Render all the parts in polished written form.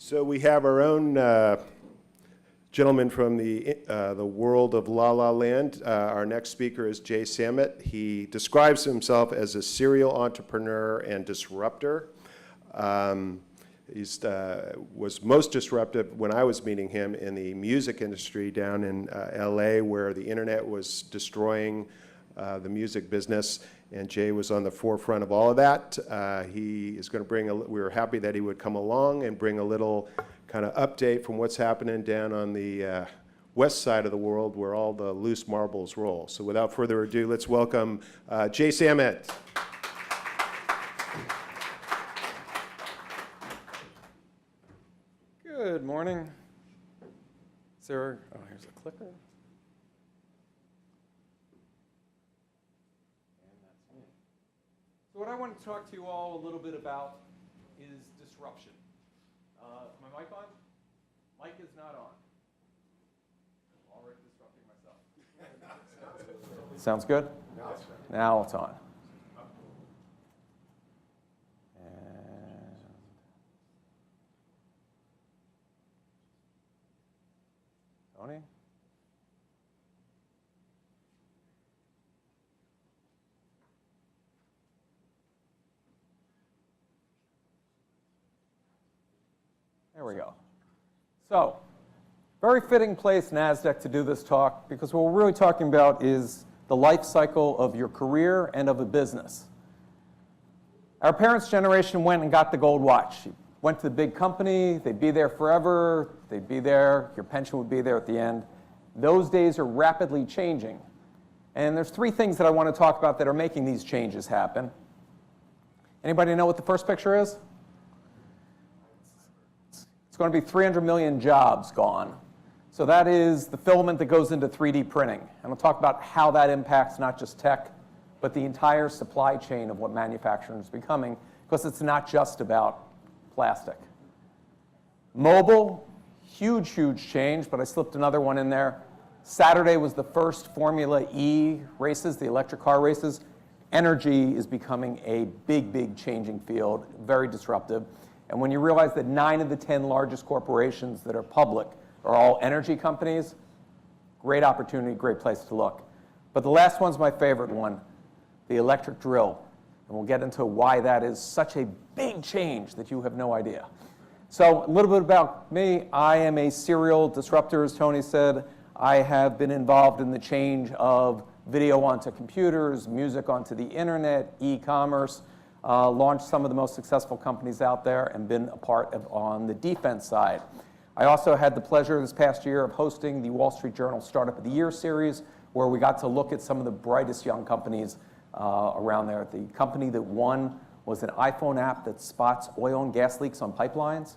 So we have our own gentleman from the world of La La Land. Our next speaker is Jay Samit. He describes himself as a serial entrepreneur and disruptor. He was most disruptive when I was meeting him in the music industry down in LA, where the internet was destroying the music business, and Jay was on the forefront of all of that. He is going to bring we were happy that he would come along and bring a little kind of update from what's happening down on the west side of the world where all the loose marbles roll. So without further ado, let's welcome Jay Samit. Good morning. Is there, oh, here's a clicker. And that's me. So what I want to talk to you all a little bit about is disruption. Is my mic on? Mic is not on. I'm already disrupting myself. Sounds good? Now it's on. Tony? There we go. So, very fitting place, NASDAQ, to do this talk, because what we're really talking about is the life cycle of your career and of a business. Our parents' generation went and got the gold watch. Went to the big company, they'd be there forever, they'd be there, your pension would be there at the end. Those days are rapidly changing. And there's three things that I want to talk about that are making these changes happen. Anybody know what the first picture is? It's going to be 300 million jobs gone. So that is the filament that goes into 3D printing. And I'll talk about how that impacts not just tech, but the entire supply chain of what manufacturing is becoming, because it's not just about plastic. Mobile, huge, huge change, but I slipped another one in there. Saturday was the first Formula E races, the electric car races. Energy is becoming a big, big changing field, very disruptive. And when you realize that 9 of the 10 largest corporations that are public are all energy companies, great opportunity, great place to look. But the last one's my favorite one, the electric drill. And we'll get into why that is such a big change that you have no idea. So a little bit about me. I am a serial disruptor, as Tony said. I have been involved in the change of video onto computers, music onto the internet, e-commerce, launched some of the most successful companies out there, and been a part of on the defense side. I also had the pleasure this past year of hosting the Wall Street Journal Startup of the Year series, where we got to look at some of the brightest young companies around there. The company that won was an iPhone app that spots oil and gas leaks on pipelines.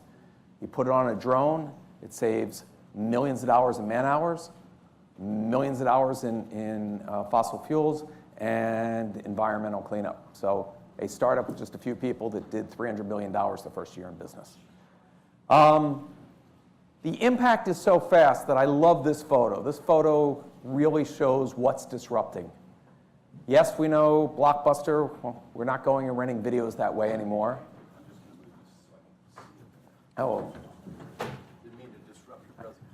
You put it on a drone, it saves millions of dollars in man hours, millions of dollars in fossil fuels, and environmental cleanup. So a startup with just a few people that did $300 million the first year in business. The impact is so fast that I love this photo. This photo really shows what's disrupting. Yes, we know Blockbuster, well, we're not going and renting videos that way anymore. Oh.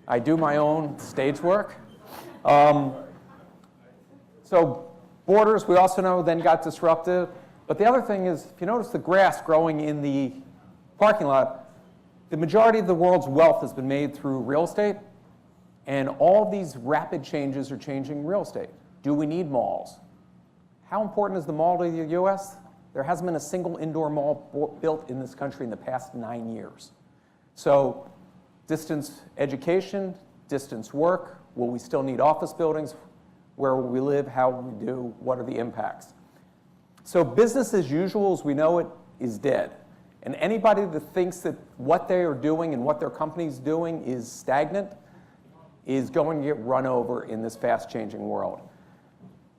I do my own stage work. So Borders, we also know, then got disrupted. But the other thing is, if you notice the grass growing in the parking lot, the majority of the world's wealth has been made through real estate. And all these rapid changes are changing real estate. Do we need malls? How important is the mall to the US? There hasn't been a single indoor mall built in this country in the past 9 years. So distance education, distance work, will we still need office buildings? Where will we live? How will we do? What are the impacts? So business as usual as we know it is dead. And anybody that thinks that what they are doing and what their company's doing is stagnant is going to get run over in this fast-changing world.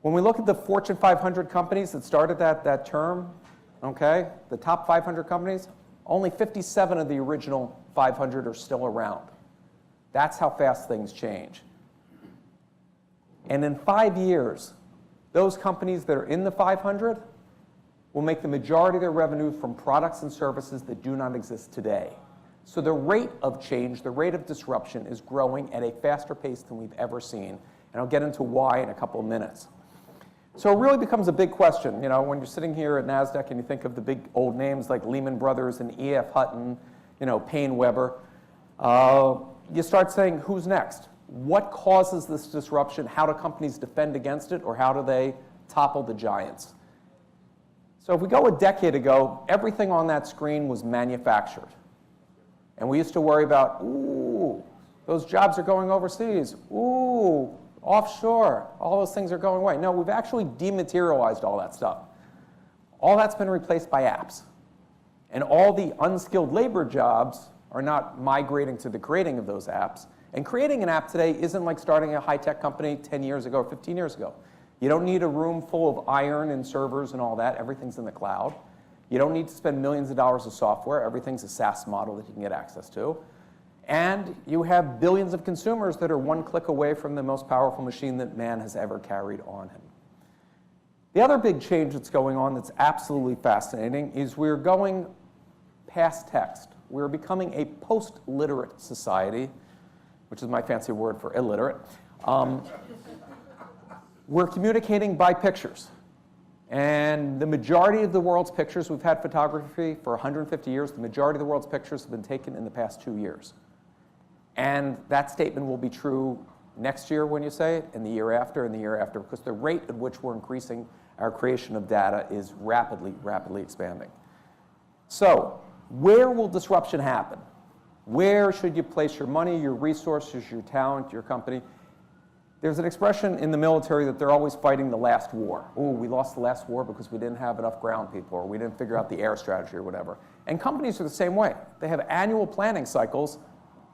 When we look at the Fortune 500 companies that started that term, okay, the top 500 companies, only 57 of the original 500 are still around. That's how fast things change. And in 5 years, those companies that are in the 500 will make the majority of their revenue from products and services that do not exist today. So the rate of change, the rate of disruption is growing at a faster pace than we've ever seen. And I'll get into why in a couple of minutes. So it really becomes a big question, you know, when you're sitting here at NASDAQ and you think of the big old names like Lehman Brothers and E.F. Hutton, you know, Paine Webber, you start saying, who's next? What causes this disruption? How do companies defend against it, or how do they topple the giants? So if we go a decade ago, everything on that screen was manufactured. And we used to worry about, ooh, those jobs are going overseas. Ooh, offshore. All those things are going away. No, we've actually dematerialized all that stuff. All that's been replaced by apps. And all the unskilled labor jobs are not migrating to the creating of those apps. And creating an app today isn't like starting a high-tech company 10 years ago or 15 years ago. You don't need a room full of iron and servers and all that. Everything's in the cloud. You don't need to spend millions of dollars of software. Everything's a SaaS model that you can get access to. And you have billions of consumers that are one click away from the most powerful machine that man has ever carried on him. The other big change that's going on that's absolutely fascinating is we're going past text. We're becoming a post-literate society, which is my fancy word for illiterate. We're communicating by pictures. And the majority of the world's pictures, we've had photography for 150 years, the majority of the world's pictures have been taken in the past 2 years. And that statement will be true next year when you say it, and the year after, and the year after, because the rate at which we're increasing our creation of data is rapidly, rapidly expanding. So, where will disruption happen? Where should you place your money, your resources, your talent, your company? There's an expression in the military that they're always fighting the last war. Oh, we lost the last war because we didn't have enough ground people, or we didn't figure out the air strategy or whatever. And companies are the same way. They have annual planning cycles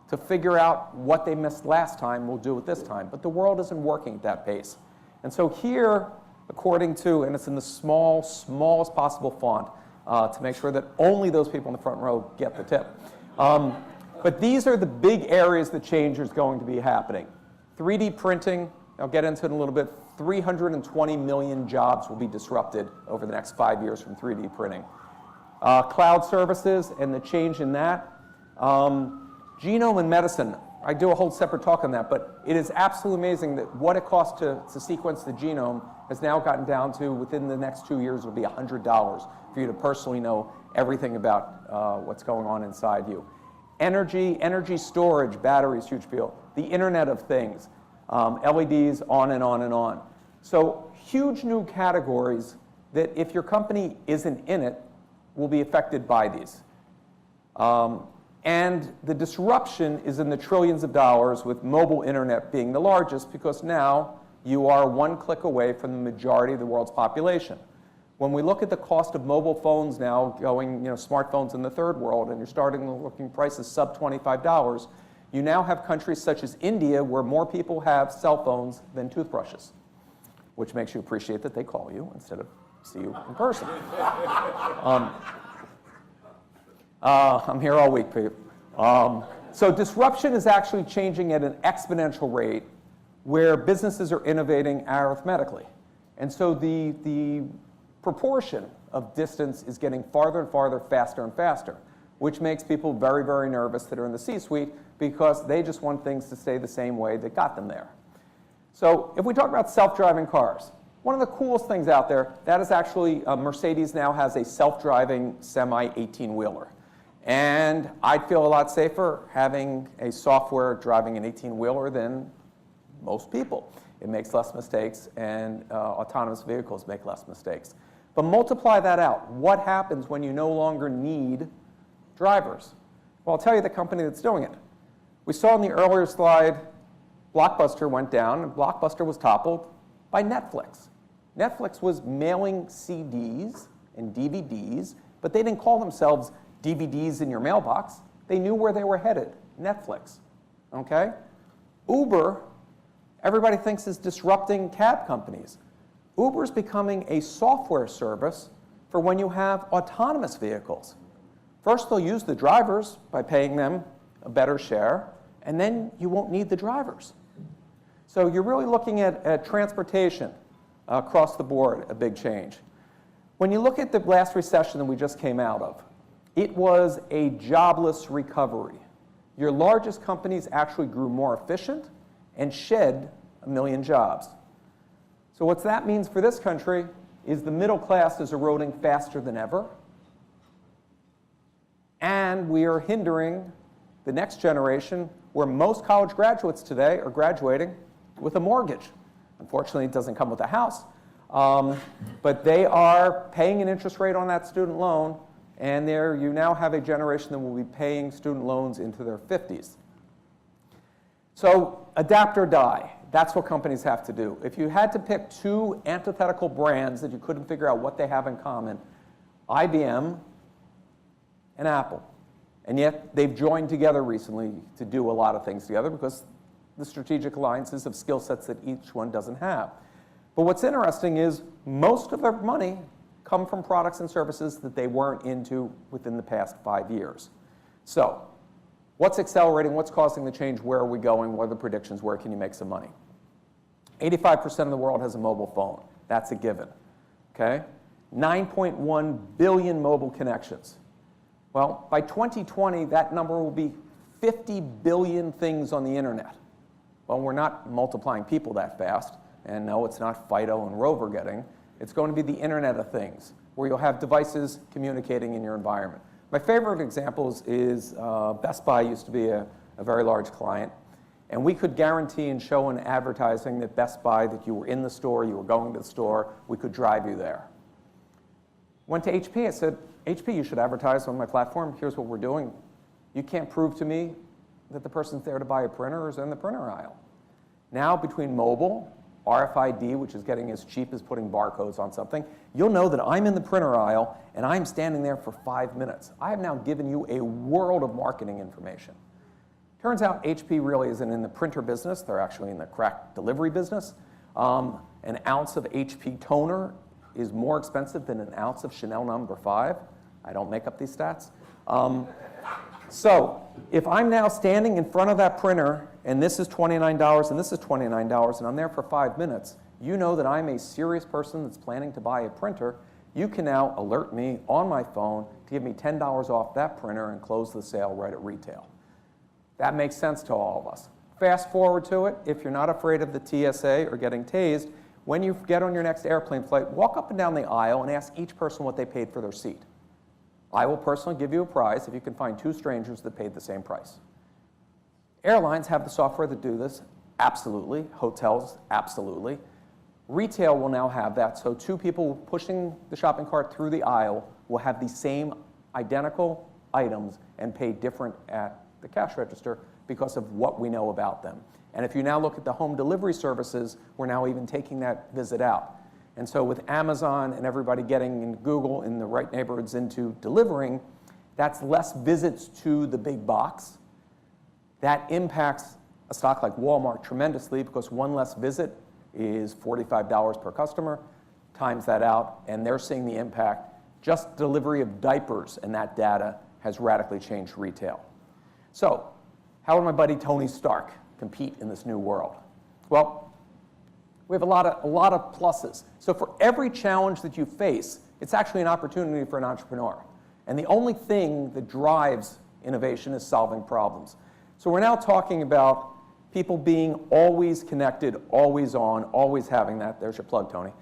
to figure out what they missed last time, we'll do it this time. But the world isn't working at that pace. And so here, according to, and it's in the smallest possible font, to make sure that only those people in the front row get the tip. But these are the big areas that change is going to be happening. 3D printing, I'll get into it in a little bit, 320 million jobs will be disrupted over the next 5 years from 3D printing. Cloud services and the change in that. Genome and medicine, I do a whole separate talk on that, but it is absolutely amazing that what it costs to sequence the genome has now gotten down to, within the next 2 years, it'll be $100 for you to personally know everything about what's going on inside you. Energy storage, batteries, huge field. The Internet of Things, LEDs, on and on and on. So huge new categories that if your company isn't in it, will be affected by these. And the disruption is in the trillions of dollars, with mobile internet being the largest, because now you are one click away from the majority of the world's population. When we look at the cost of mobile phones now going, smartphones in the third world, and you're starting looking prices sub $25, you now have countries such as India where more people have cell phones than toothbrushes, which makes you appreciate that they call you instead of see you in person. I'm here all week, Pete. So disruption is actually changing at an exponential rate where businesses are innovating arithmetically. And so the proportion of distance is getting farther and farther, faster and faster, which makes people very, very nervous that are in the C-suite because they just want things to stay the same way that got them there. So if we talk about self-driving cars, one of the coolest things out there, that is actually, Mercedes now has a self-driving semi-18-wheeler. And I'd feel a lot safer having a software driving an 18-wheeler than most people. It makes less mistakes, and autonomous vehicles make less mistakes. But multiply that out. What happens when you no longer need drivers? Well, I'll tell you the company that's doing it. We saw in the earlier slide, Blockbuster went down, and Blockbuster was toppled by Netflix. Netflix was mailing CDs and DVDs, but they didn't call themselves DVDs in your mailbox. They knew where they were headed, Netflix, okay? Uber, everybody thinks is disrupting cab companies. Uber's becoming a software service for when you have autonomous vehicles. First, they'll use the drivers by paying them a better share, and then you won't need the drivers. So you're really looking at transportation across the board, a big change. When you look at the last recession that we just came out of, It was a jobless recovery. Your largest companies actually grew more efficient and shed 1 million jobs. So what that means for this country is the middle class is eroding faster than ever, and we are hindering the next generation, where most college graduates today are graduating with a mortgage. Unfortunately, it doesn't come with a house, but they are paying an interest rate on that student loan, and you now have a generation that will be paying student loans into their 50s. So adapt or die. That's what companies have to do. If you had to pick two antithetical brands that you couldn't figure out what they have in common, IBM and Apple. And yet they've joined together recently to do a lot of things together because the strategic alliances of skill sets that each one doesn't have. But what's interesting is most of their money come from products and services that they weren't into within the past 5 years. So what's accelerating? What's causing the change? Where are we going? What are the predictions? Where can you make some money? 85% of the world has a mobile phone. That's a given. Okay? 9.1 billion mobile connections. Well, by 2020, that number will be 50 billion things on the internet. Well, we're not multiplying people that fast. And no, it's not Fido and Rover getting. It's going to be the Internet of Things, where you'll have devices communicating in your environment. My favorite examples is Best Buy used to be a very large client. And we could guarantee and show in advertising that Best Buy, that you were in the store, you were going to the store, we could drive you there. Went to HP, I said, HP, you should advertise on my platform. Here's what we're doing. You can't prove to me that the person's there to buy a printer or is in the printer aisle. Now, between mobile, RFID, which is getting as cheap as putting barcodes on something, you'll know that I'm in the printer aisle and I'm standing there for 5 minutes. I have now given you a world of marketing information. Turns out HP really isn't in the printer business. They're actually in the crack delivery business. An ounce of HP toner is more expensive than an ounce of Chanel No. 5. I don't make up these stats. So if I'm now standing in front of that printer, and this is $29 and this is $29, and I'm there for 5 minutes, you know that I'm a serious person that's planning to buy a printer. You can now alert me on my phone to give me $10 off that printer and close the sale right at retail. That makes sense to all of us. Fast forward to it, if you're not afraid of the TSA or getting tased, when you get on your next airplane flight, walk up and down the aisle and ask each person what they paid for their seat. I will personally give you a prize if you can find 2 strangers that paid the same price. Airlines have the software that do this, absolutely. Hotels, absolutely. Retail will now have that, so 2 people pushing the shopping cart through the aisle will have the same identical items and pay different at the cash register because of what we know about them. And if you now look at the home delivery services, we're now even taking that visit out. And so with Amazon and everybody getting in Google in the right neighborhoods into delivering, that's less visits to the big box. That impacts a stock like Walmart tremendously because one less visit is $45 per customer. Times that out, and they're seeing the impact. Just delivery of diapers and that data has radically changed retail. So how would my buddy Tony Stark compete in this new world? Well, we have a lot of pluses. So for every challenge that you face, it's actually an opportunity for an entrepreneur. And the only thing that drives innovation is solving problems. So we're now talking about people being always connected, always on, always having that. There's your plug, Tony.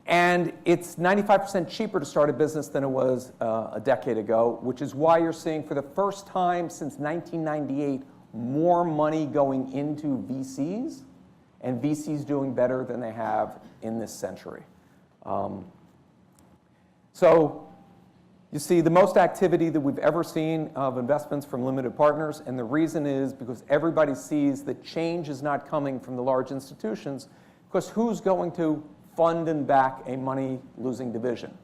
And it's 95% cheaper to start a business than it was a decade ago, which is why you're seeing for the first time since 1998 more money going into VCs, and VCs doing better than they have in this century. So you see the most activity that we've ever seen of investments from limited partners, and the reason is because everybody sees that change is not coming from the large institutions, because who's going to fund and back a money-losing division?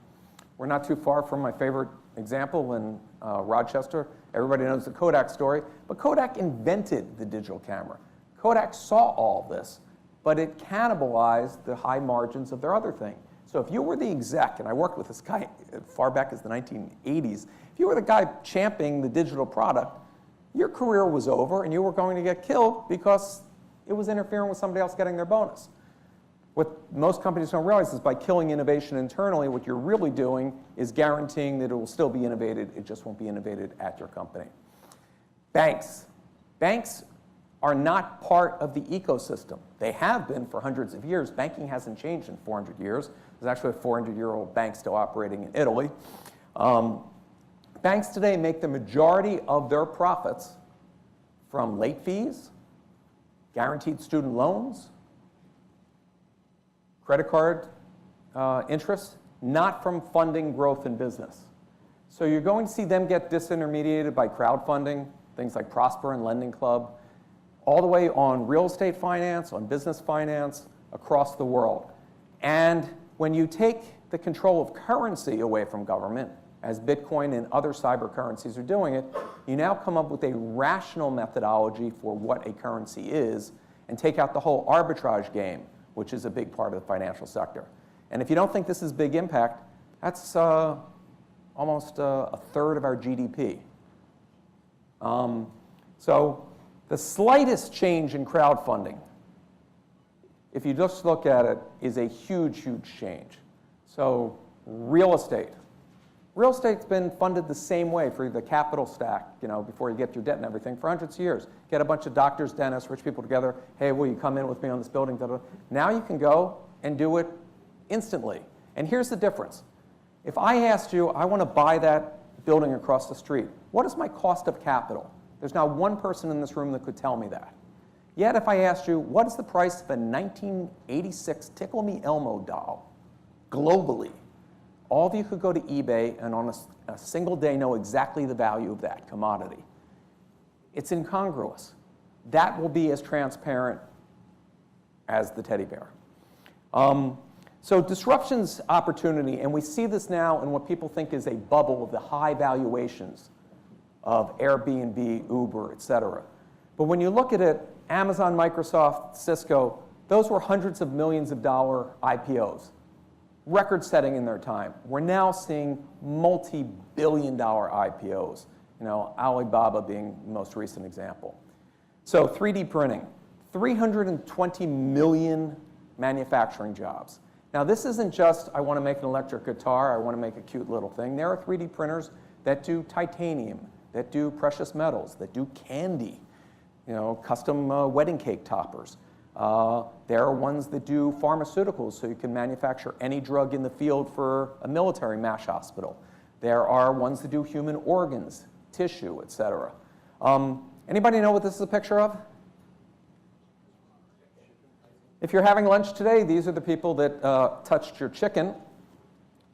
We're not too far from my favorite example in Rochester. Everybody knows the Kodak story, but Kodak invented the digital camera. Kodak saw all this, but it cannibalized the high margins of their other thing. So if you were the exec, and I worked with this guy as far back as the 1980s, if you were the guy championing the digital product, your career was over and you were going to get killed because it was interfering with somebody else getting their bonus. What most companies don't realize is by killing innovation internally, what you're really doing is guaranteeing that it will still be innovated, it just won't be innovated at your company. Banks. Banks are not part of the ecosystem. They have been for hundreds of years. Banking hasn't changed in 400 years. There's actually a 400-year-old bank still operating in Italy. Banks today make the majority of their profits from late fees, guaranteed student loans, credit card interest, not from funding growth in business. So you're going to see them get disintermediated by crowdfunding, things like Prosper and Lending Club, all the way on real estate finance, on business finance, across the world. And when you take the control of currency away from government, as Bitcoin and other cyber currencies are doing it, you now come up with a rational methodology for what a currency is and take out the whole arbitrage game, which is a big part of the financial sector. And if you don't think this is big impact, that's almost a third of our GDP. So the slightest change in crowdfunding, if you just look at it, is a huge, huge change. So real estate. Real estate's been funded the same way for the capital stack, before you get your debt and everything, for hundreds of years. Get a bunch of doctors, dentists, rich people together. Hey, will you come in with me on this building? Da, da, da. Now you can go and do it instantly. And here's the difference. If I asked you, I want to buy that building across the street, what is my cost of capital? There's not one person in this room that could tell me that. Yet if I asked you, what is the price of a 1986 Tickle Me Elmo doll globally? All of you could go to eBay and on a single day know exactly the value of that commodity. It's incongruous. That will be as transparent as the teddy bear. So disruption's opportunity, and we see this now in what people think is a bubble of the high valuations of Airbnb, Uber, et cetera. But when you look at it, Amazon, Microsoft, Cisco, those were hundreds of millions of dollar IPOs. Record-setting in their time. We're now seeing multi-billion-dollar IPOs. Alibaba being the most recent example. So 3D printing, 320 million manufacturing jobs. Now this isn't just, I want to make an electric guitar, I want to make a cute little thing. There are 3D printers that do titanium, that do precious metals, that do candy, custom wedding cake toppers. There are ones that do pharmaceuticals, so you can manufacture any drug in the field for a military MASH hospital. There are ones that do human organs, tissue, et cetera. Anybody know what this is a picture of? If you're having lunch today, these are the people that touched your chicken.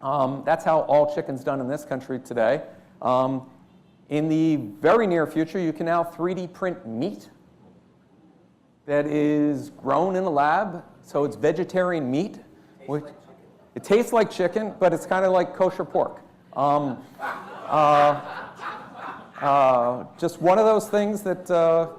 That's how all chicken's done in this country today. In the very near future, you can now 3D print meat that is grown in a lab, so it's vegetarian meat. It tastes like chicken, but it's kind of like kosher pork. Just one of those things that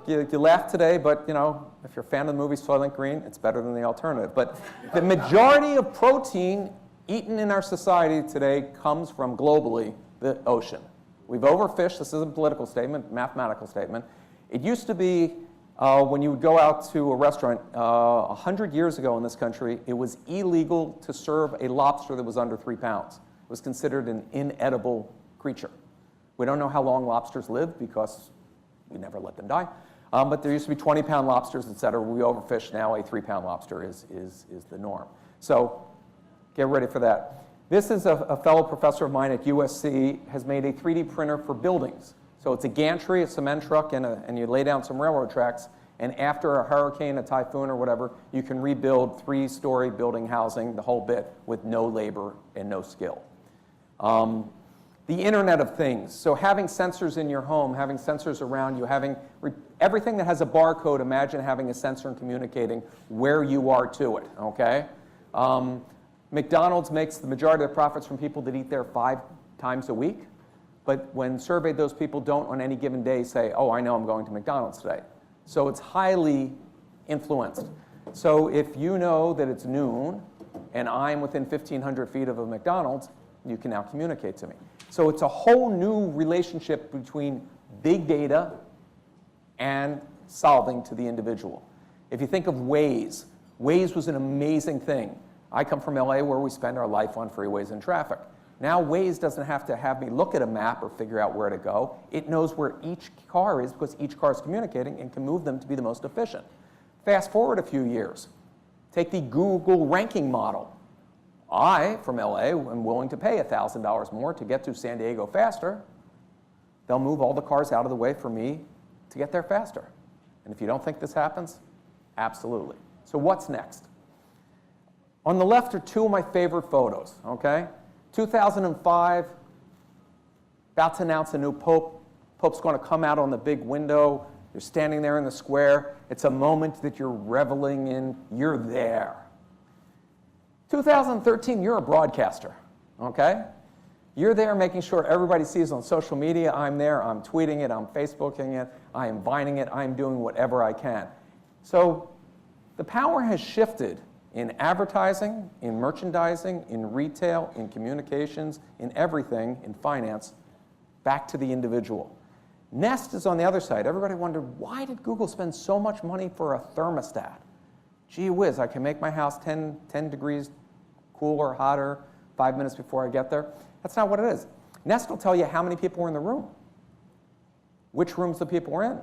you laugh today, but if you're a fan of the movie Soylent Green, it's better than the alternative. But the majority of protein eaten in our society today comes from globally the ocean. We've overfished. This isn't a political statement, mathematical statement. It used to be when you would go out to a restaurant 100 years ago in this country, it was illegal to serve a lobster that was under 3 pounds. It was considered an inedible creature. We don't know how long lobsters live because we never let them die. But there used to be 20-pound lobsters, et cetera. We overfish now. A 3-pound lobster is the norm. So get ready for that. This is a fellow professor of mine at USC has made a 3D printer for buildings. So it's a gantry, a cement truck, and you lay down some railroad tracks, and after a hurricane, a typhoon, or whatever, you can rebuild 3-story building housing, the whole bit, with no labor and no skill. The Internet of Things. So having sensors in your home, having sensors around you, having everything that has a barcode, imagine having a sensor and communicating where you are to it, okay? McDonald's makes the majority of their profits from people that eat there 5 times a week. But when surveyed, those people don't on any given day say, oh, I know I'm going to McDonald's today. So it's highly influenced. So if you know that it's noon and I'm within 1,500 feet of a McDonald's, you can now communicate to me. So it's a whole new relationship between big data and solving to the individual. If you think of Waze, Waze was an amazing thing. I come from LA where we spend our life on freeways and traffic. Now Waze doesn't have to have me look at a map or figure out where to go. It knows where each car is because each car is communicating and can move them to be the most efficient. Fast forward a few years. Take the Google ranking model. I, from LA, am willing to pay $1,000 more to get to San Diego faster. They'll move all the cars out of the way for me to get there faster. And if you don't think this happens, absolutely. So what's next? On the left are two of my favorite photos, okay? 2005, about to announce a new pope. Pope's going to come out on the big window. You're standing there in the square. It's a moment that you're reveling in. You're there. 2013, you're a broadcaster, okay? You're there making sure everybody sees on social media. I'm there. I'm tweeting it. I'm Facebooking it. I am Vining it. I'm doing whatever I can. So the power has shifted in advertising, in merchandising, in retail, in communications, in everything, in finance, back to the individual. Nest is on the other side. Everybody wondered, why did Google spend so much money for a thermostat? Gee whiz, I can make my house 10 degrees cooler, hotter, 5 minutes before I get there. That's not what it is. Nest will tell you how many people are in the room, which rooms the people are in,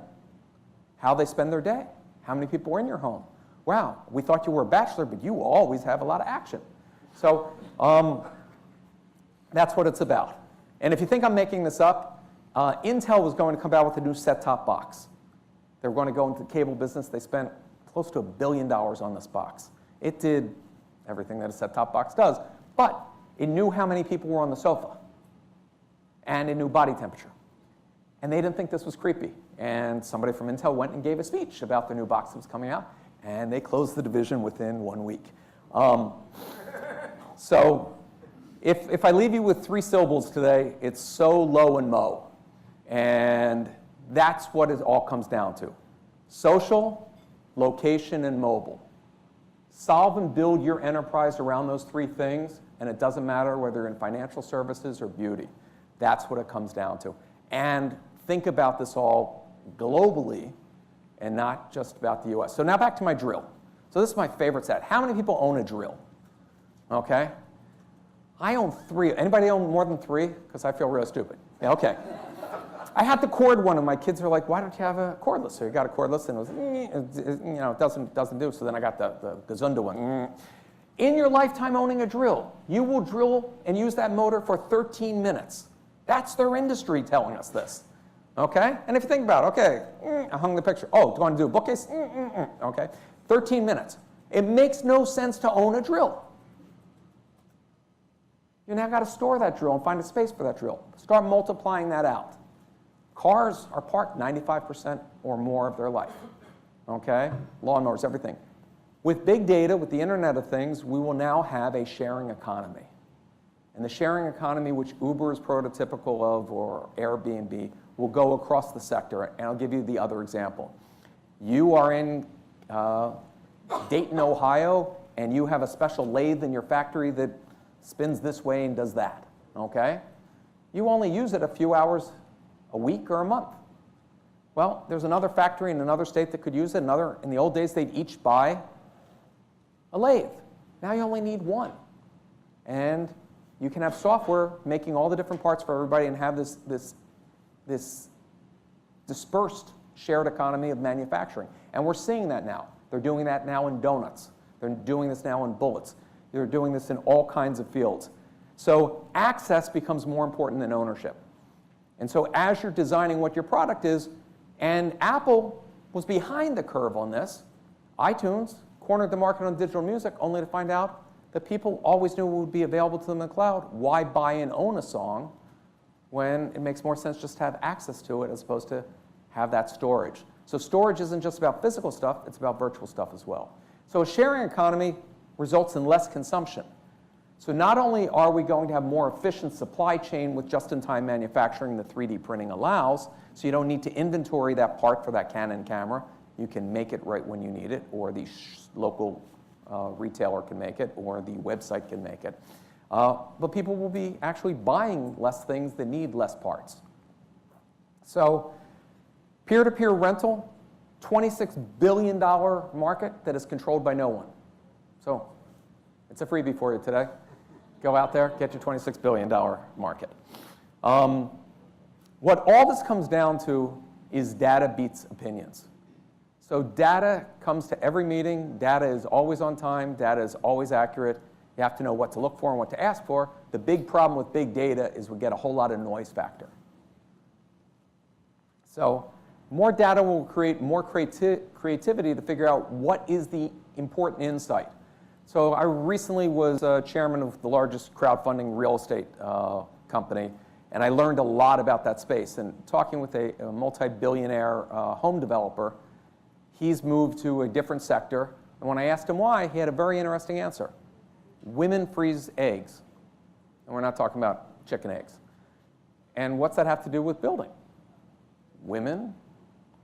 how they spend their day, how many people are in your home. Wow, we thought you were a bachelor, but you always have a lot of action. So that's what it's about. And if you think I'm making this up, Intel was going to come out with a new set-top box. They were going to go into the cable business. They spent close to $1 billion on this box. It did everything that a set-top box does, but it knew how many people were on the sofa, and it knew body temperature. And they didn't think this was creepy. And somebody from Intel went and gave a speech about the new box that was coming out, and they closed the division within 1 week. So if I leave you with 3 syllables today, it's so, low, and mo. And that's what it all comes down to. Social, location, and mobile. Solve and build your enterprise around those 3 things, and it doesn't matter whether you're in financial services or beauty. That's what it comes down to. And think about this all globally and not just about the US. So now back to my drill. So this is my favorite set. How many people own a drill? Okay. I own 3. Anybody own more than 3? Because I feel real stupid. Yeah, okay. I had the cord one, and my kids were like, "Why don't you have a cordless?" So you got a cordless, and it doesn't do. So then I got the Gazunda one. In your lifetime owning a drill, you will drill and use that motor for 13 minutes. That's their industry telling us this. Okay? And if you think about it, okay, I hung the picture. Oh, do you want to do a bookcase? Okay. 13 minutes. It makes no sense to own a drill. You now got to store that drill and find a space for that drill. Start multiplying that out. Cars are parked 95% or more of their life. Okay? Lawnmowers, everything. With big data, with the Internet of Things, we will now have a sharing economy. And the sharing economy, which Uber is prototypical of, or Airbnb, will go across the sector. And I'll give you the other example. You are in Dayton, Ohio, and you have a special lathe in your factory that spins this way and does that. Okay? You only use it a few hours a week or a month. Well, there's another factory in another state that could use it. In the old days, they'd each buy a lathe. Now you only need one. And you can have software making all the different parts for everybody and have this dispersed shared economy of manufacturing. And we're seeing that now. They're doing that now in donuts. They're doing this now in bullets. They're doing this in all kinds of fields. So access becomes more important than ownership. And so as you're designing what your product is, and Apple was behind the curve on this, iTunes cornered the market on digital music only to find out that people always knew it would be available to them in the cloud. Why buy and own a song when it makes more sense just to have access to it as opposed to have that storage? So storage isn't just about physical stuff, it's about virtual stuff as well. So a sharing economy results in less consumption. So not only are we going to have more efficient supply chain with just-in-time manufacturing the 3D printing allows, so you don't need to inventory that part for that Canon camera. You can make it right when you need it, or the local retailer can make it, or the website can make it. But people will be actually buying less things that need less parts. So peer-to-peer rental, $26 billion market that is controlled by no one. So it's a freebie for you today. Go out there, get your $26 billion market. What all this comes down to is data beats opinions. So data comes to every meeting. Data is always on time. Data is always accurate. You have to know what to look for and what to ask for. The big problem with big data is we get a whole lot of noise factor. So more data will create more creativity to figure out what is the important insight. So I recently was chairman of the largest crowdfunding real estate company, and I learned a lot about that space. And talking with a multi-billionaire home developer, he's moved to a different sector. And when I asked him why, he had a very interesting answer. Women freeze eggs. And we're not talking about chicken eggs. And what's that have to do with building? Women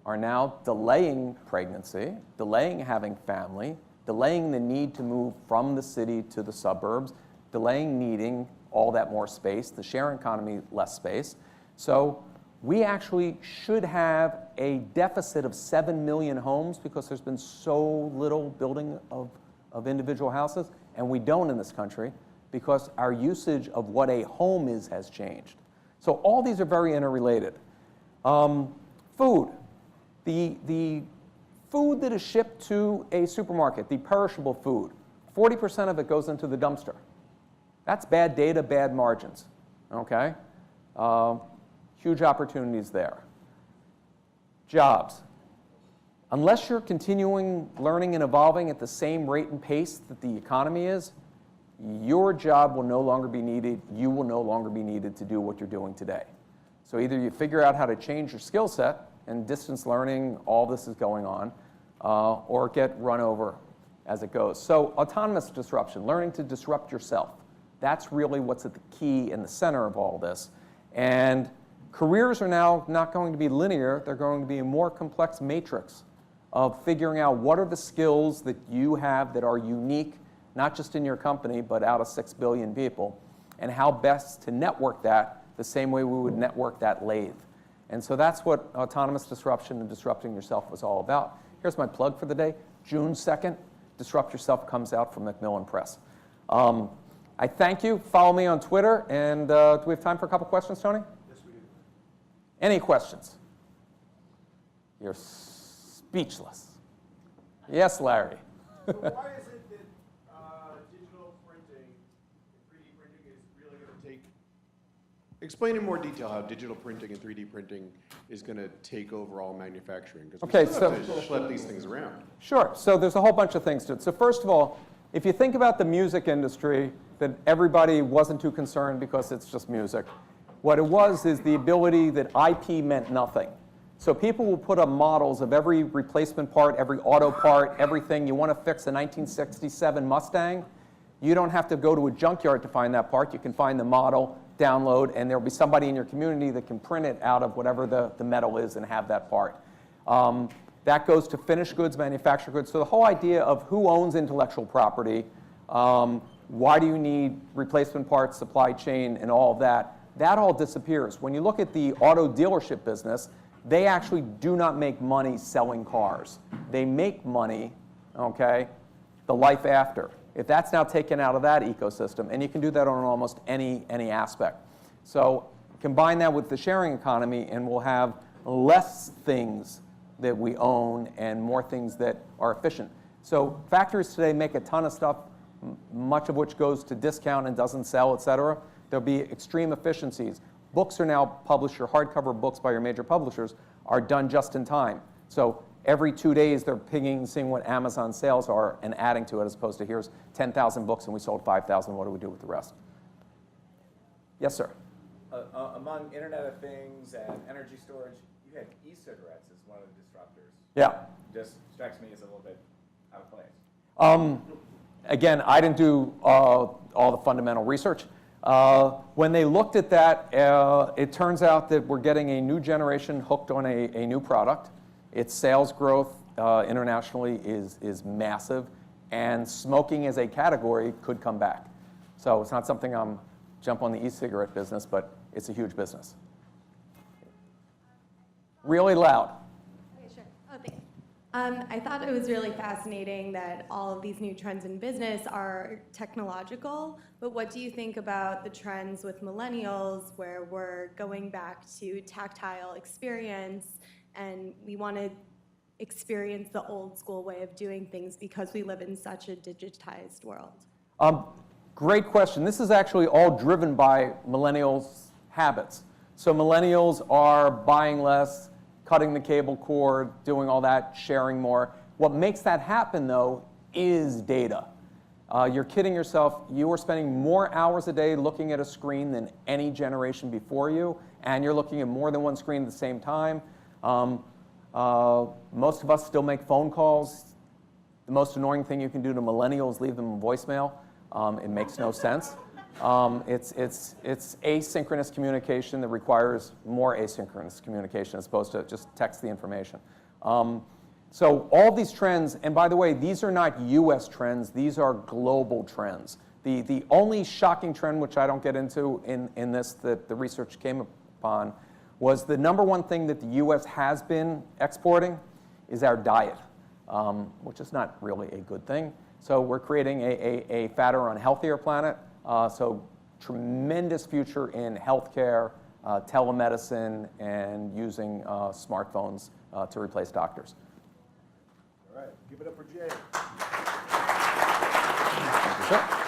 are now delaying pregnancy, delaying having family, delaying the need to move from the city to the suburbs, delaying needing all that more space, the sharing economy, less space. So we actually should have a deficit of 7 million homes because there's been so little building of individual houses, and we don't in this country because our usage of what a home is has changed. So all these are very interrelated. Food. The food that is shipped to a supermarket, the perishable food, 40% of it goes into the dumpster. That's bad data, bad margins, okay? Huge opportunities there. Jobs. Unless you're continuing learning and evolving at the same rate and pace that the economy is, your job will no longer be needed. You will no longer be needed to do what you're doing today. So either you figure out how to change your skill set, and distance learning, all this is going on, or get run over as it goes. So autonomous disruption, learning to disrupt yourself. That's really what's at the key in the center of all this. And careers are now not going to be linear. They're going to be a more complex matrix of figuring out what are the skills that you have that are unique, not just in your company, but out of 6 billion people, and how best to network that the same way we would network that lathe. And so that's what autonomous disruption and disrupting yourself was all about. Here's my plug for the day. June 2nd, Disrupt Yourself comes out from Macmillan Press. I thank you. Follow me on Twitter. And do we have time for a couple questions, Tony? Yes, we do. Any questions? You're speechless. Yes, Larry. So why is it that digital printing, 3D printing is really going to take... Explain in more detail how digital printing and 3D printing is going to take over all manufacturing. Because Okay, we still have to schlep these things around. Sure. So there's a whole bunch of things to it. So first of all, if you think about the music industry, that everybody wasn't too concerned because it's just music. What it was is the ability that IP meant nothing. So people will put up models of every replacement part, every auto part, everything. You want to fix a 1967 Mustang, you don't have to go to a junkyard to find that part. You can find the model, download, and there'll be somebody in your community that can print it out of whatever the metal is and have that part. That goes to finished goods, manufactured goods. So the whole idea of who owns intellectual property, why do you need replacement parts, supply chain, and all of that, that all disappears. When you look at the auto dealership business, they actually do not make money selling cars. They make money, okay, the life after. If that's now taken out of that ecosystem, and you can do that on almost any aspect. So combine that with the sharing economy, and we'll have less things that we own and more things that are efficient. So factories today make a ton of stuff, much of which goes to discount and doesn't sell, et cetera. There'll be extreme efficiencies. Books are now published, your hardcover books by your major publishers are done just in time. So every 2 days they're pinging and seeing what Amazon sales are and adding to it, as opposed to here's 10,000 books and we sold 5,000, what do we do with the rest? Yes, sir. Among Internet of Things and energy storage, you had e-cigarettes as one of the disruptors. Yeah. Just strikes me as a little bit out of place. Again, I didn't do all the fundamental research. When they looked at that, it turns out that we're getting a new generation hooked on a new product. Its sales growth internationally is massive, and smoking as a category could come back. So it's not something I'm jump on the e-cigarette business, but it's a huge business. Really loud. Okay, sure. Oh, thanks. I thought it was really fascinating that all of these new trends in business are technological, but what do you think about the trends with millennials where we're going back to tactile experience and we want to experience the old school way of doing things because we live in such a digitized world? Great question. This is actually all driven by millennials' habits. So millennials are buying less, cutting the cable cord, doing all that, sharing more. What makes that happen, though, is data. You're kidding yourself. You are spending more hours a day looking at a screen than any generation before you, and you're looking at more than one screen at the same time. Most of us still make phone calls. The most annoying thing you can do to millennials is leave them a voicemail. It makes no sense. It's asynchronous communication that requires more asynchronous communication as opposed to just text the information. So all these trends, and by the way, these are not US trends, these are global trends. The only shocking trend, which I don't get into in this, that the research came upon, was the number one thing that the US has been exporting is our diet, which is not really a good thing. So we're creating a fatter, unhealthier planet. So tremendous future in healthcare, telemedicine, and using smartphones to replace doctors. All right, give it up for Jay. Thank you, sir.